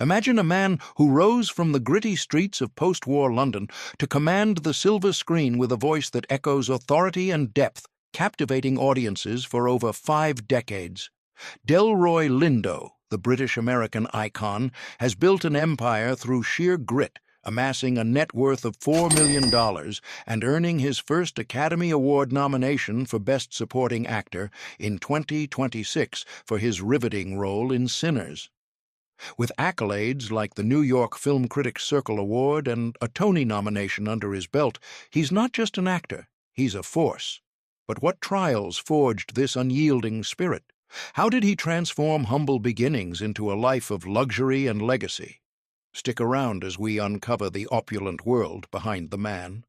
Imagine a man who rose from the gritty streets of post-war London to command the silver screen with a voice that echoes authority and depth, captivating audiences for over 5 decades. Delroy Lindo, the British-American icon, has built an empire through sheer grit, amassing a net worth of $4 million and earning his first Academy Award nomination for Best Supporting Actor in 2026 for his riveting role in Sinners. With accolades like the New York Film Critics Circle Award and a Tony nomination under his belt, he's not just an actor, he's a force. But what trials forged this unyielding spirit? How did he transform humble beginnings into a life of luxury and legacy? Stick around as we uncover the opulent world behind the man.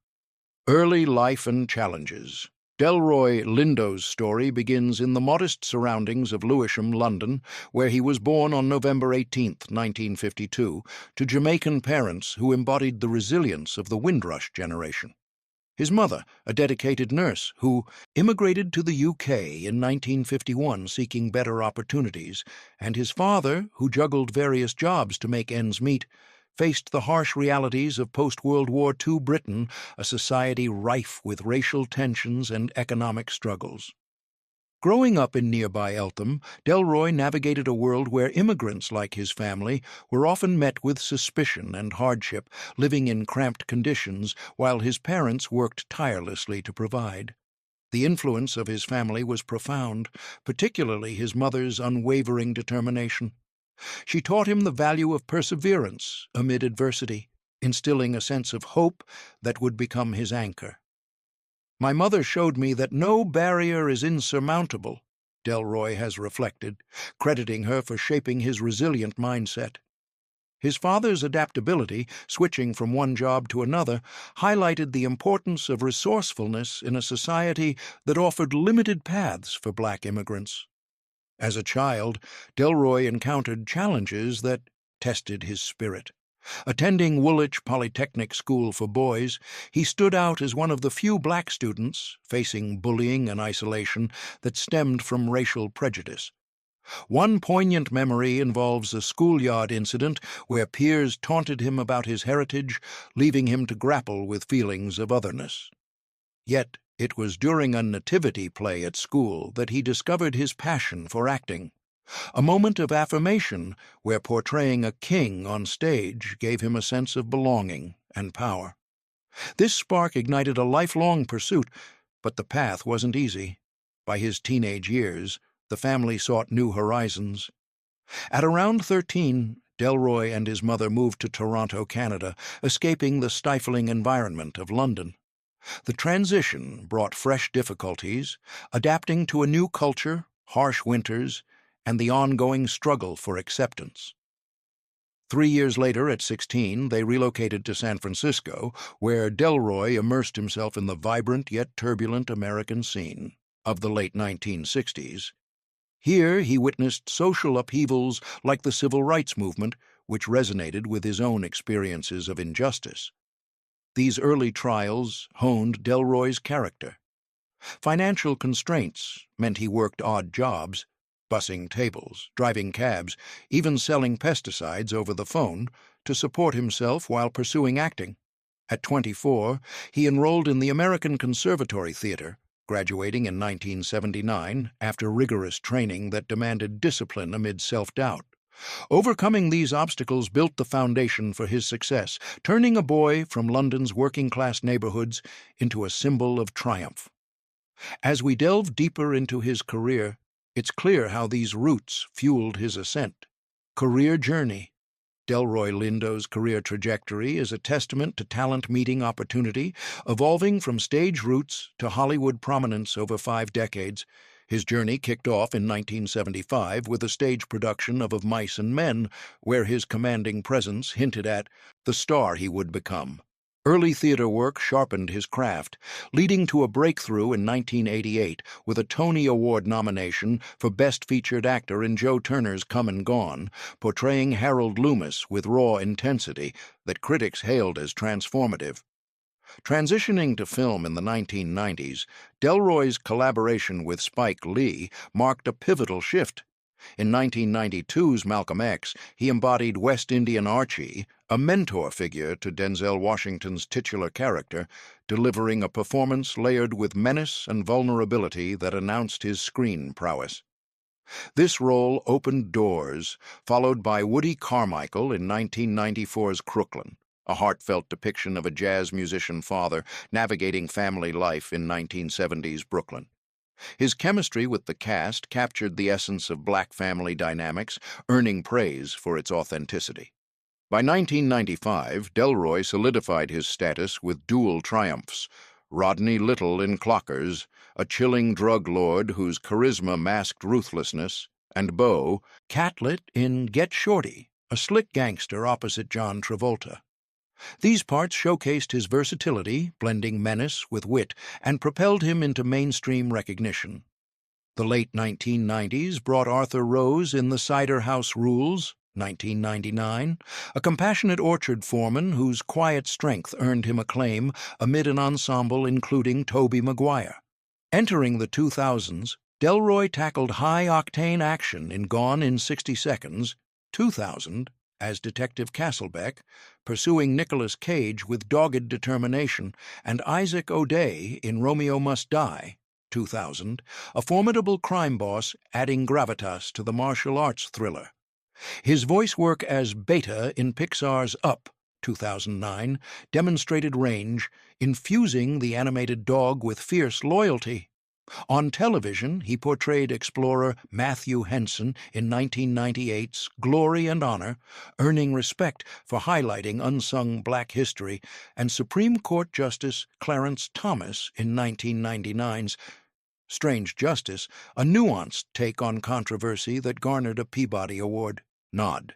Early life and challenges. Delroy Lindo's story begins in the modest surroundings of Lewisham, London, where he was born on November 18, 1952, to Jamaican parents who embodied the resilience of the Windrush generation. His mother, a dedicated nurse who immigrated to the UK in 1951 seeking better opportunities, and his father, who juggled various jobs to make ends meet, faced the harsh realities of post-World War II Britain, a society rife with racial tensions and economic struggles. Growing up in nearby Eltham, Delroy navigated a world where immigrants like his family were often met with suspicion and hardship, living in cramped conditions while his parents worked tirelessly to provide. The influence of his family was profound, particularly his mother's unwavering determination. She taught him the value of perseverance amid adversity, instilling a sense of hope that would become his anchor. "My mother showed me that no barrier is insurmountable," Delroy has reflected, crediting her for shaping his resilient mindset. His father's adaptability, switching from one job to another, highlighted the importance of resourcefulness in a society that offered limited paths for black immigrants. As a child, Delroy encountered challenges that tested his spirit. Attending Woolwich Polytechnic School for Boys, he stood out as one of the few black students facing bullying and isolation that stemmed from racial prejudice. One poignant memory involves a schoolyard incident where peers taunted him about his heritage, leaving him to grapple with feelings of otherness. Yet, it was during a nativity play at school that he discovered his passion for acting. A moment of affirmation where portraying a king on stage gave him a sense of belonging and power. This spark ignited a lifelong pursuit, but the path wasn't easy. By his teenage years, the family sought new horizons. At around 13, Delroy and his mother moved to Toronto, Canada, escaping the stifling environment of London. The transition brought fresh difficulties, adapting to a new culture, harsh winters, and the ongoing struggle for acceptance. 3 years later, at 16, they relocated to San Francisco, where Delroy immersed himself in the vibrant yet turbulent American scene of the late 1960s. Here he witnessed social upheavals like the Civil Rights Movement, which resonated with his own experiences of injustice. These early trials honed Delroy's character. Financial constraints meant he worked odd jobs, bussing tables, driving cabs, even selling pesticides over the phone to support himself while pursuing acting. At 24, he enrolled in the American Conservatory Theater, graduating in 1979 after rigorous training that demanded discipline amid self-doubt. Overcoming these obstacles built the foundation for his success, turning a boy from London's working-class neighborhoods into a symbol of triumph. As we delve deeper into his career, it's clear how these roots fueled his ascent. Career journey. Delroy Lindo's career trajectory is a testament to talent meeting opportunity, evolving from stage roots to Hollywood prominence over 5 decades. His journey kicked off in 1975 with a stage production of Mice and Men, where his commanding presence hinted at the star he would become. Early theater work sharpened his craft, leading to a breakthrough in 1988 with a Tony Award nomination for Best Featured Actor in Joe Turner's Come and Gone, portraying Harold Loomis with raw intensity that critics hailed as transformative. Transitioning to film in the 1990s, Delroy's collaboration with Spike Lee marked a pivotal shift. In 1992's Malcolm X, he embodied West Indian Archie, a mentor figure to Denzel Washington's titular character, delivering a performance layered with menace and vulnerability that announced his screen prowess. This role opened doors, followed by Woody Carmichael in 1994's Crooklyn, a heartfelt depiction of a jazz musician father navigating family life in 1970s Brooklyn. His chemistry with the cast captured the essence of black family dynamics, earning praise for its authenticity. By 1995, Delroy solidified his status with dual triumphs: Rodney Little in Clockers, a chilling drug lord whose charisma masked ruthlessness, and Bo Catlett in Get Shorty, a slick gangster opposite John Travolta. These parts showcased his versatility, blending menace with wit, and propelled him into mainstream recognition. The late 1990s brought Arthur Rose in The Cider House Rules, 1999, a compassionate orchard foreman whose quiet strength earned him acclaim amid an ensemble including Tobey Maguire. Entering the 2000s, Delroy tackled high-octane action in Gone in 60 Seconds, 2000, as Detective Castlebeck, pursuing Nicolas Cage with dogged determination, and Isaac O'Day in Romeo Must Die, 2000, a formidable crime boss adding gravitas to the martial arts thriller. His voice work as Beta in Pixar's Up, 2009, demonstrated range, infusing the animated dog with fierce loyalty. On television, he portrayed explorer Matthew Henson in 1998's Glory and Honor, earning respect for highlighting unsung black history, and Supreme Court Justice Clarence Thomas in 1999's Strange Justice, a nuanced take on controversy that garnered a Peabody Award nod.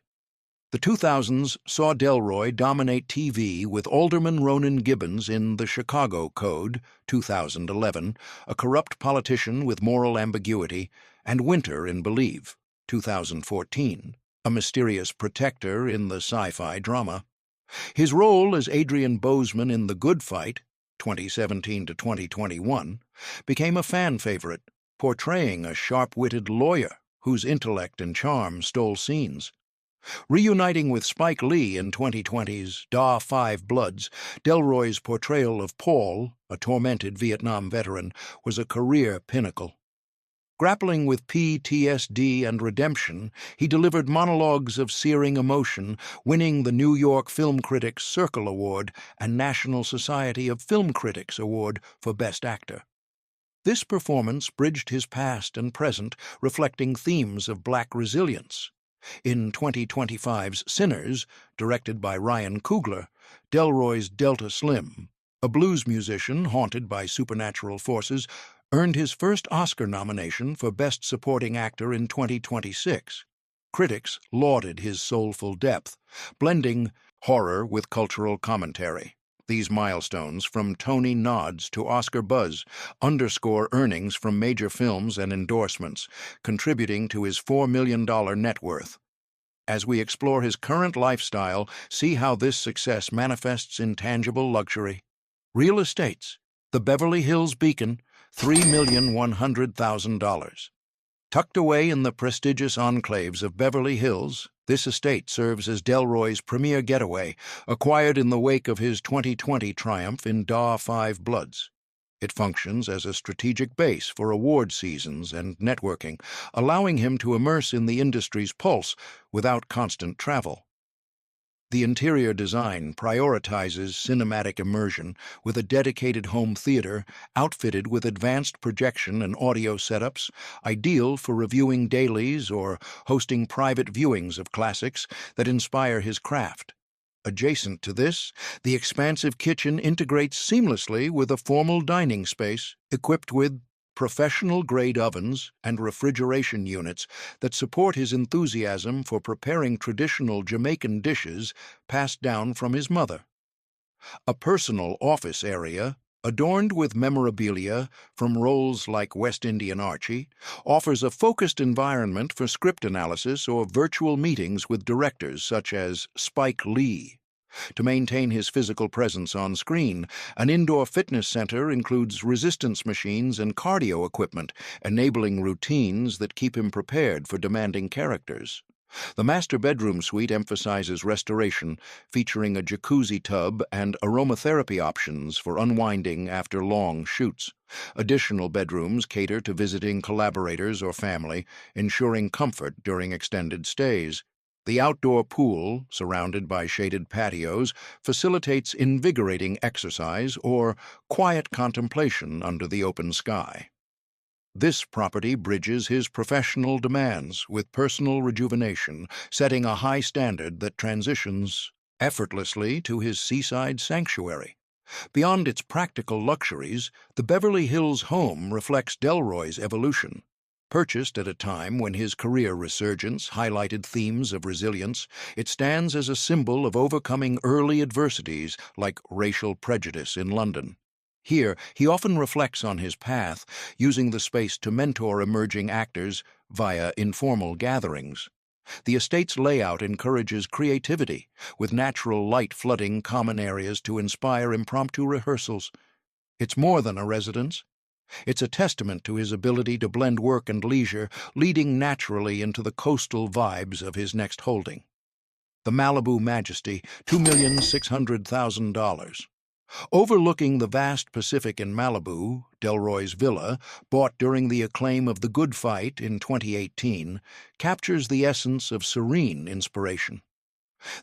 The 2000s saw Delroy dominate TV with Alderman Ronan Gibbons in The Chicago Code, 2011, a corrupt politician with moral ambiguity, and Winter in Believe, 2014, a mysterious protector in the sci-fi drama. His role as Adrian Bozeman in The Good Fight, 2017 to 2021, became a fan favorite, portraying a sharp-witted lawyer whose intellect and charm stole scenes. Reuniting with Spike Lee in 2020's Da 5 Bloods, Delroy's portrayal of Paul, a tormented Vietnam veteran, was a career pinnacle. Grappling with PTSD and redemption, he delivered monologues of searing emotion, winning the New York Film Critics Circle Award and National Society of Film Critics Award for Best Actor. This performance bridged his past and present, reflecting themes of black resilience. In 2025's Sinners, directed by Ryan Coogler, Delroy's Delta Slim, a blues musician haunted by supernatural forces, earned his first Oscar nomination for Best Supporting Actor in 2026. Critics lauded his soulful depth, blending horror with cultural commentary. These milestones, from Tony nods to Oscar buzz, underscore earnings from major films and endorsements, contributing to his $4 million net worth. As we explore his current lifestyle, see how this success manifests in tangible luxury. Real estates: the Beverly Hills Beacon, $3,100,000. Tucked away in the prestigious enclaves of Beverly Hills, this estate serves as Delroy's premier getaway, acquired in the wake of his 2020 triumph in Da 5 Bloods. It functions as a strategic base for award seasons and networking, allowing him to immerse in the industry's pulse without constant travel. The interior design prioritizes cinematic immersion with a dedicated home theater outfitted with advanced projection and audio setups, ideal for reviewing dailies or hosting private viewings of classics that inspire his craft. Adjacent to this, the expansive kitchen integrates seamlessly with a formal dining space equipped with professional-grade ovens and refrigeration units that support his enthusiasm for preparing traditional Jamaican dishes passed down from his mother. A personal office area, adorned with memorabilia from roles like West Indian Archie, offers a focused environment for script analysis or virtual meetings with directors such as Spike Lee. To maintain his physical presence on screen, an indoor fitness center includes resistance machines and cardio equipment, enabling routines that keep him prepared for demanding characters. The master bedroom suite emphasizes restoration, featuring a jacuzzi tub and aromatherapy options for unwinding after long shoots. Additional bedrooms cater to visiting collaborators or family, ensuring comfort during extended stays. The outdoor pool, surrounded by shaded patios, facilitates invigorating exercise or quiet contemplation under the open sky. This property bridges his professional demands with personal rejuvenation, setting a high standard that transitions effortlessly to his seaside sanctuary. Beyond its practical luxuries, the Beverly Hills home reflects Delroy's evolution. Purchased at a time when his career resurgence highlighted themes of resilience, it stands as a symbol of overcoming early adversities like racial prejudice in London. Here, he often reflects on his path, using the space to mentor emerging actors via informal gatherings. The estate's layout encourages creativity, with natural light flooding common areas to inspire impromptu rehearsals. It's more than a residence. It's a testament to his ability to blend work and leisure, leading naturally into the coastal vibes of his next holding. The Malibu Majesty, $2,600,000. Overlooking the vast Pacific in Malibu, Delroy's villa, bought during the acclaim of The Good Fight in 2018, captures the essence of serene inspiration.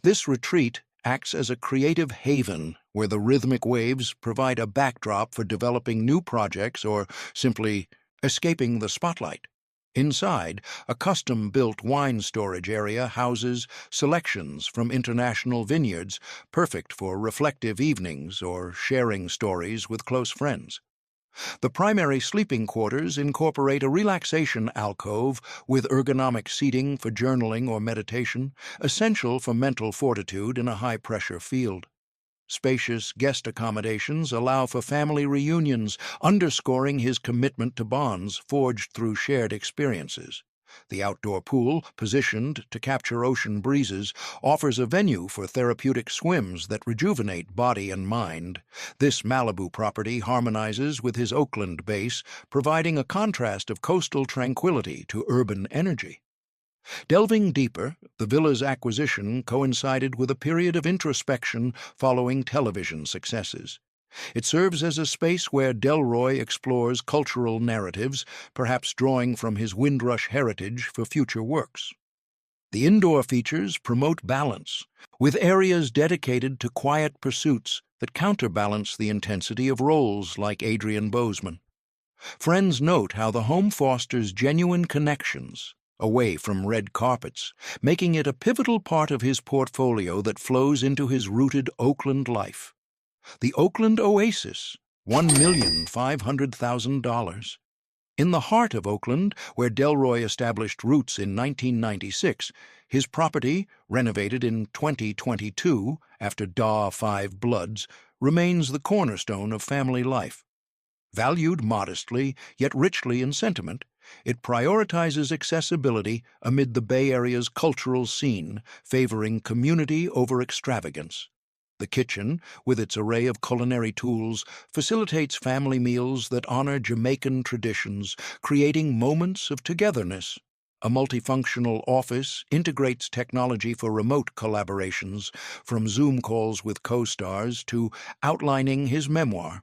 This retreat acts as a creative haven where the rhythmic waves provide a backdrop for developing new projects or simply escaping the spotlight. Inside, a custom-built wine storage area houses selections from international vineyards, perfect for reflective evenings or sharing stories with close friends. The primary sleeping quarters incorporate a relaxation alcove with ergonomic seating for journaling or meditation, essential for mental fortitude in a high-pressure field. Spacious guest accommodations allow for family reunions, underscoring his commitment to bonds forged through shared experiences. The outdoor pool, positioned to capture ocean breezes, offers a venue for therapeutic swims that rejuvenate body and mind. This Malibu property harmonizes with his Oakland base, providing a contrast of coastal tranquility to urban energy. Delving deeper, the villa's acquisition coincided with a period of introspection following television successes. It serves as a space where Delroy explores cultural narratives, perhaps drawing from his Windrush heritage for future works. The indoor features promote balance, with areas dedicated to quiet pursuits that counterbalance the intensity of roles like Adrian Bozeman. Friends note how the home fosters genuine connections, away from red carpets, making it a pivotal part of his portfolio that flows into his rooted Oakland life. The Oakland Oasis, $1,500,000. In the heart of Oakland, where Delroy established roots in 1996, his property, renovated in 2022 after Five Bloods, remains the cornerstone of family life. Valued modestly, yet richly in sentiment, it prioritizes accessibility amid the Bay Area's cultural scene, favoring community over extravagance. The kitchen, with its array of culinary tools, facilitates family meals that honor Jamaican traditions, creating moments of togetherness. A multifunctional office integrates technology for remote collaborations, from Zoom calls with co-stars to outlining his memoir.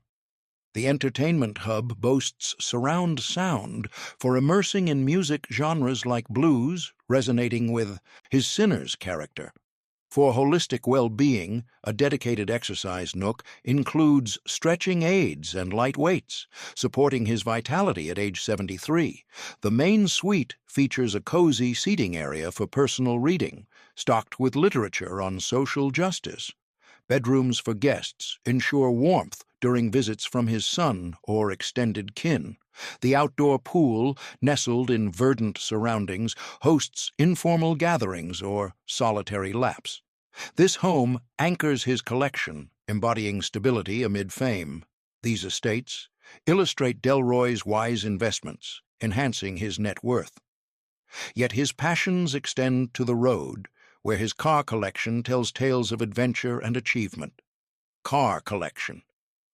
The entertainment hub boasts surround sound for immersing in music genres like blues, resonating with his Sinners character. For holistic well-being, a dedicated exercise nook includes stretching aids and light weights, supporting his vitality at age 73. The main suite features a cozy seating area for personal reading, stocked with literature on social justice. Bedrooms for guests ensure warmth during visits from his son or extended kin. The outdoor pool, nestled in verdant surroundings, hosts informal gatherings or solitary laps. This home anchors his collection, embodying stability amid fame. These estates illustrate Delroy's wise investments, enhancing his net worth. Yet his passions extend to the road, where his car collection tells tales of adventure and achievement. Car collection.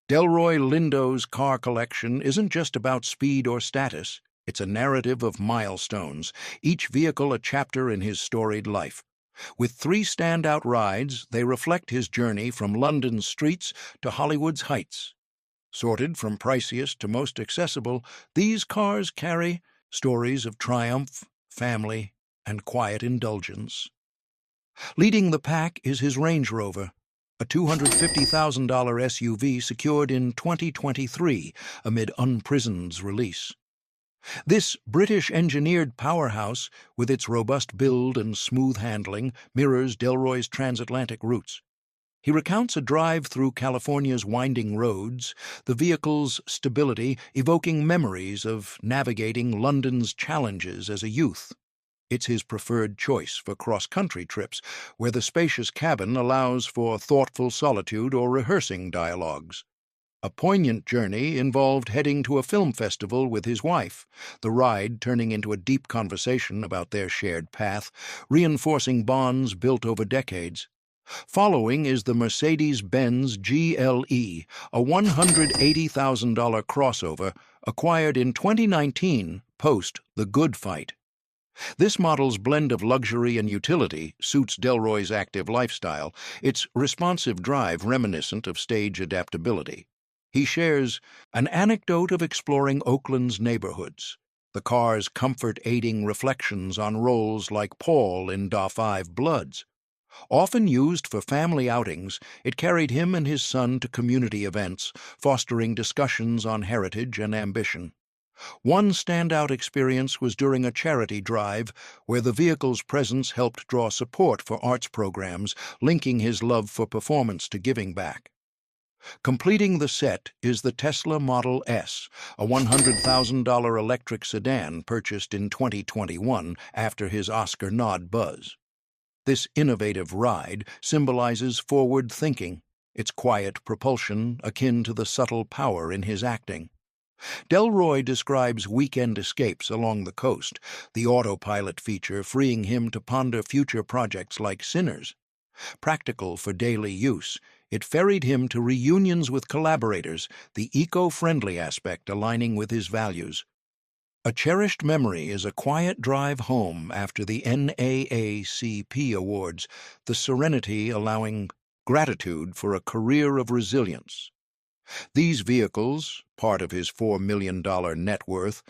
Delroy Lindo's car collection isn't just about speed or status. It's a narrative of milestones, each vehicle a chapter in his storied life. With 3 standout rides, they reflect his journey from London's streets to Hollywood's heights. Sorted from priciest to most accessible, these cars carry stories of triumph, family, and quiet indulgence. Leading the pack is his Range Rover, a $250,000 SUV secured in 2023 amid Unprisoned's release. This British-engineered powerhouse, with its robust build and smooth handling, mirrors Delroy's transatlantic roots. He recounts a drive through California's winding roads, the vehicle's stability evoking memories of navigating London's challenges as a youth. It's his preferred choice for cross-country trips, where the spacious cabin allows for thoughtful solitude or rehearsing dialogues. A poignant journey involved heading to a film festival with his wife, the ride turning into a deep conversation about their shared path, reinforcing bonds built over decades. Following is the Mercedes-Benz GLE, a $180,000 crossover acquired in 2019 post The Good Fight. This model's blend of luxury and utility suits Delroy's active lifestyle, its responsive drive reminiscent of stage adaptability. He shares an anecdote of exploring Oakland's neighborhoods, the car's comfort aiding reflections on roles like Paul in Da 5 Bloods. Often used for family outings, it carried him and his son to community events, fostering discussions on heritage and ambition. One standout experience was during a charity drive where the vehicle's presence helped draw support for arts programs, linking his love for performance to giving back. Completing the set is the Tesla Model S, a $100,000 electric sedan purchased in 2021 after his Oscar nod buzz. This innovative ride symbolizes forward thinking, its quiet propulsion akin to the subtle power in his acting. Delroy describes weekend escapes along the coast, the autopilot feature freeing him to ponder future projects like Sinners. Practical for daily use, it ferried him to reunions with collaborators, the eco-friendly aspect aligning with his values. A cherished memory is a quiet drive home after the NAACP Awards, the serenity allowing gratitude for a career of resilience. These vehicles, part of his $4 million net worth,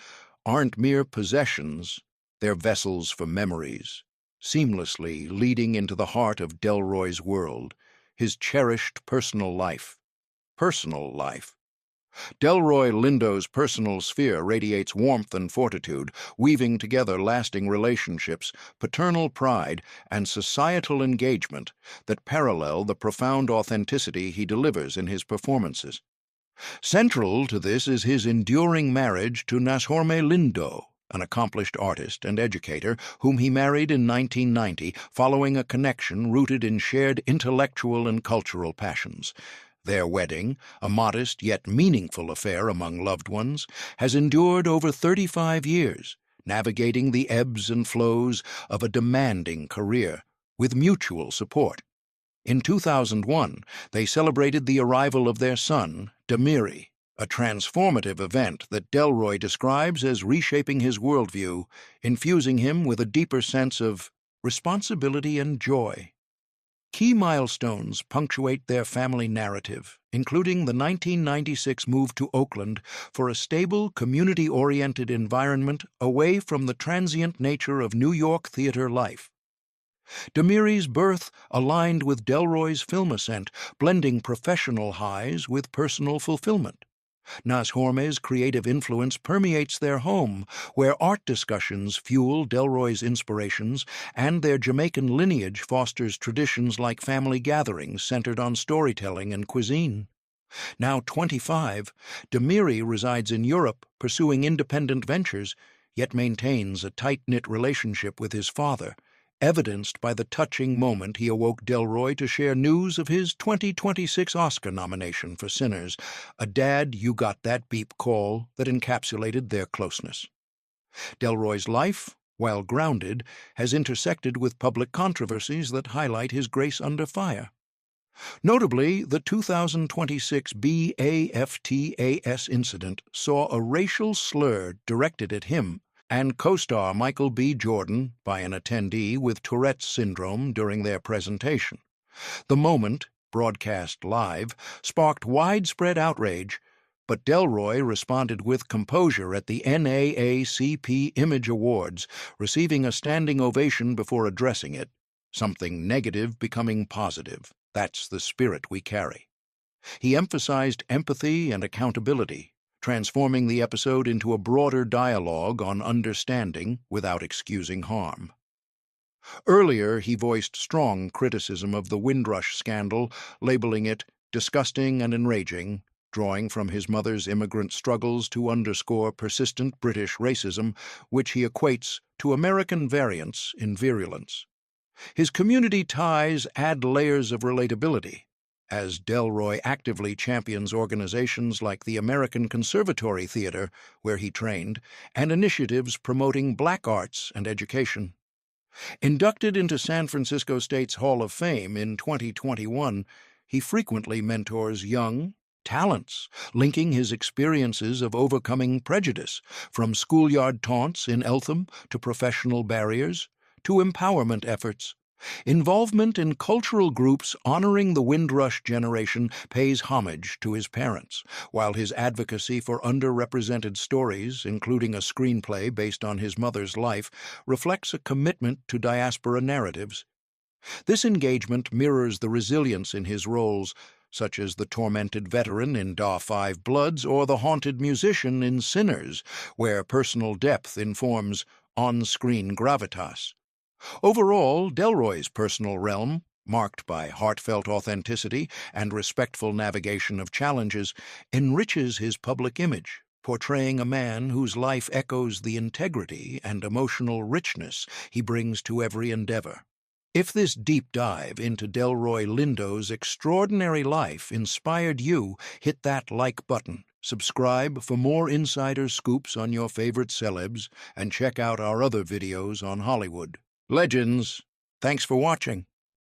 aren't mere possessions, they're vessels for memories, seamlessly leading into the heart of Delroy's world, his cherished personal life. Personal life. Delroy Lindo's personal sphere radiates warmth and fortitude, weaving together lasting relationships, paternal pride, and societal engagement that parallel the profound authenticity he delivers in his performances. Central to this is his enduring marriage to Nashorme Lindo, an accomplished artist and educator whom he married in 1990 following a connection rooted in shared intellectual and cultural passions. Their wedding, a modest yet meaningful affair among loved ones, has endured over 35 years, navigating the ebbs and flows of a demanding career with mutual support. In 2001, they celebrated the arrival of their son, Damiri, a transformative event that Delroy describes as reshaping his worldview, infusing him with a deeper sense of responsibility and joy. Key milestones punctuate their family narrative, including the 1996 move to Oakland for a stable, community-oriented environment away from the transient nature of New York theater life. Damiri's birth aligned with Delroy's film ascent, blending professional highs with personal fulfillment. Nashorme's creative influence permeates their home, where art discussions fuel Delroy's inspirations, and their Jamaican lineage fosters traditions like family gatherings centered on storytelling and cuisine. Now 25, Damiri resides in Europe, pursuing independent ventures, yet maintains a tight-knit relationship with his father, evidenced by the touching moment he awoke Delroy to share news of his 2026 Oscar nomination for Sinners, a "Dad, you got that beep" call that encapsulated their closeness. Delroy's life, while grounded, has intersected with public controversies that highlight his grace under fire. Notably, the 2026 BAFTAS incident saw a racial slur directed at him and co-star Michael B. Jordan by an attendee with Tourette's syndrome during their presentation. The moment, broadcast live, sparked widespread outrage, but Delroy responded with composure at the NAACP Image Awards, receiving a standing ovation before addressing it, something negative becoming positive. That's the spirit we carry. He emphasized empathy and accountability, transforming the episode into a broader dialogue on understanding without excusing harm. Earlier, he voiced strong criticism of the Windrush scandal, labeling it disgusting and enraging, drawing from his mother's immigrant struggles to underscore persistent British racism, which he equates to American variants in virulence. His community ties add layers of relatability, as Delroy actively champions organizations like the American Conservatory Theater, where he trained, and initiatives promoting black arts and education. Inducted into San Francisco State's Hall of Fame in 2021, he frequently mentors young talents, linking his experiences of overcoming prejudice, from schoolyard taunts in Eltham to professional barriers to empowerment efforts. Involvement in cultural groups honoring the Windrush generation pays homage to his parents, while his advocacy for underrepresented stories, including a screenplay based on his mother's life, reflects a commitment to diaspora narratives. This engagement mirrors the resilience in his roles, such as the tormented veteran in Da 5 Bloods or the haunted musician in Sinners, where personal depth informs on-screen gravitas. Overall, Delroy's personal realm, marked by heartfelt authenticity and respectful navigation of challenges, enriches his public image, portraying a man whose life echoes the integrity and emotional richness he brings to every endeavor. If this deep dive into Delroy Lindo's extraordinary life inspired you, hit that like button, subscribe for more insider scoops on your favorite celebs, and check out our other videos on Hollywood. Legends, thanks for watching.